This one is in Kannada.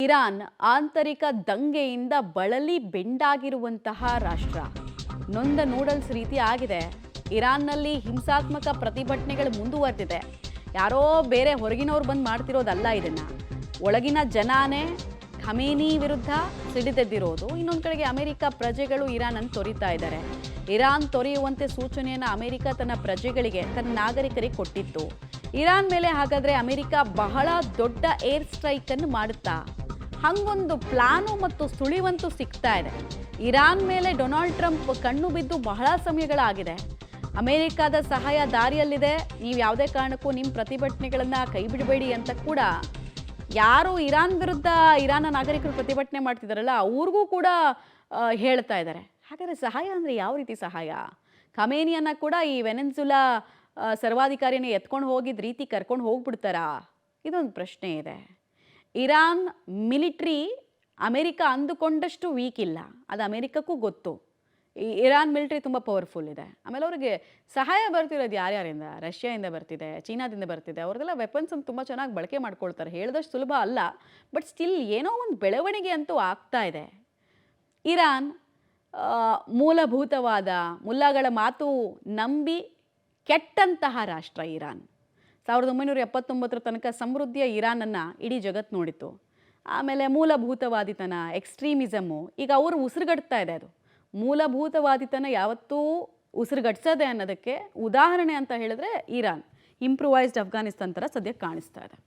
ಇರಾನ್ ಆಂತರಿಕ ದಂಗೆಯಿಂದ ಬಳಲಿ ಬೆಂಡಾಗಿರುವಂತಹ ರಾಷ್ಟ್ರ. ನೊಂದ ನೂಡಲ್ಸ್ ರೀತಿ ಆಗಿದೆ. ಇರಾನ್ನಲ್ಲಿ ಹಿಂಸಾತ್ಮಕ ಪ್ರತಿಭಟನೆಗಳು ಮುಂದುವರೆದಿದೆ. ಯಾರೋ ಬೇರೆ ಹೊರಗಿನವರು ಬಂದು ಮಾಡ್ತಿರೋದಲ್ಲ ಇದನ್ನ. ಒಳಗಿನ ಜನಾನೇ ಖಮೇನಿ ವಿರುದ್ಧ ಸಿಡಿದೆದ್ದಿರೋದು. ಇನ್ನೊಂದು ಕಡೆಗೆ ಅಮೆರಿಕ ಪ್ರಜೆಗಳು ಇರಾನ್ ಅನ್ನು ತೊರಿತಾ ಇದ್ದಾರೆ. ಇರಾನ್ ತೊರೆಯುವಂತೆ ಸೂಚನೆಯನ್ನು ಅಮೆರಿಕ ತನ್ನ ಪ್ರಜೆಗಳಿಗೆ, ತನ್ನ ನಾಗರಿಕರಿಗೆ ಕೊಟ್ಟಿತ್ತು. ಇರಾನ್ ಮೇಲೆ ಹಾಗಾದ್ರೆ ಅಮೆರಿಕ ಬಹಳ ದೊಡ್ಡ ಏರ್ ಸ್ಟ್ರೈಕ್ ಅನ್ನು ಮಾಡುತ್ತಾ? ಹಂಗೊಂದು ಪ್ಲಾನು ಮತ್ತು ಸುಳಿವಂತೂ ಸಿಗ್ತಾ ಇದೆ. ಇರಾನ್ ಮೇಲೆ ಡೊನಾಲ್ಡ್ ಟ್ರಂಪ್ ಕಣ್ಣು ಬಿದ್ದು ಬಹಳ ಸಮಯಗಳಾಗಿದೆ. ಅಮೆರಿಕದ ಸಹಾಯ ದಾರಿಯಲ್ಲಿದೆ, ನೀವು ಯಾವುದೇ ಕಾರಣಕ್ಕೂ ನಿಮ್ಮ ಪ್ರತಿಭಟನೆಗಳನ್ನು ಕೈ ಬಿಡಬೇಡಿ ಅಂತ ಕೂಡ ಯಾರು ಇರಾನ್ ವಿರುದ್ಧ ಇರಾನ್ನ ನಾಗರಿಕರು ಪ್ರತಿಭಟನೆ ಮಾಡ್ತಿದ್ದಾರಲ್ಲ ಅವ್ರಿಗೂ ಕೂಡ ಹೇಳ್ತಾ ಇದ್ದಾರೆ. ಹಾಗಾದರೆ ಸಹಾಯ ಅಂದರೆ ಯಾವ ರೀತಿ ಸಹಾಯ? ಖಮೇನಿಯನ್ನ ಕೂಡ ಈ ವೆನೆನ್ಸುಲಾ ಸರ್ವಾಧಿಕಾರಿನ ಎತ್ಕೊಂಡು ಹೋಗಿದ್ದ ರೀತಿ ಕರ್ಕೊಂಡು ಹೋಗ್ಬಿಡ್ತಾರಾ? ಇದೊಂದು ಪ್ರಶ್ನೆ ಇದೆ. ಇರಾನ್ ಮಿಲಿಟ್ರಿ ಅಮೆರಿಕ ಅಂದುಕೊಂಡಷ್ಟು ವೀಕ್ ಇಲ್ಲ, ಅದು ಅಮೆರಿಕಕ್ಕೂ ಗೊತ್ತು. ಇರಾನ್ ಮಿಲಿಟ್ರಿ ತುಂಬ ಪವರ್ಫುಲ್ ಇದೆ. ಆಮೇಲೆ ಅವ್ರಿಗೆ ಸಹಾಯ ಬರ್ತಿರೋದು ಯಾರ್ಯಾರಿಂದ? ರಷ್ಯಾದಿಂದ ಬರ್ತಿದೆ, ಚೀನಾದಿಂದ ಬರ್ತಿದೆ. ಅವ್ರದ್ದೆಲ್ಲ ವೆಪನ್ಸ್ ಅಂತ ತುಂಬ ಚೆನ್ನಾಗಿ ಬಳಕೆ ಮಾಡ್ಕೊಳ್ತಾರೆ. ಹೇಳಿದಷ್ಟು ಸುಲಭ ಅಲ್ಲ, ಬಟ್ ಸ್ಟಿಲ್ ಏನೋ ಒಂದು ಬೆಳವಣಿಗೆ ಅಂತೂ ಆಗ್ತಾ ಇದೆ. ಇರಾನ್ ಮೂಲಭೂತವಾದ ಮುಲ್ಲಾಗಳ ಮಾತು ನಂಬಿ ಕೆಟ್ಟಂತಹ ರಾಷ್ಟ್ರ ಇರಾನ್. 1979 ತನಕ ಸಮೃದ್ಧಿಯ ಇರಾನನ್ನು ಇಡೀ ಜಗತ್ತು ನೋಡಿತ್ತು. ಆಮೇಲೆ ಮೂಲಭೂತವಾದಿತನ, ಎಕ್ಸ್ಟ್ರೀಮಿಸಮು, ಈಗ ಅವರು ಉಸಿರುಗಟ್ತಾ ಇದೆ. ಅದು ಮೂಲಭೂತವಾದಿತನ ಯಾವತ್ತೂ ಉಸಿರುಗಟ್ಸದೆ ಅನ್ನೋದಕ್ಕೆ ಉದಾಹರಣೆ ಅಂತ ಹೇಳಿದ್ರೆ ಇರಾನ್. ಇಂಪ್ರೂವೈಸ್ಡ್ ಅಫ್ಘಾನಿಸ್ತಾನ್ ಥರ ಸದ್ಯಕ್ಕೆ ಕಾಣಿಸ್ತಾ ಇದೆ.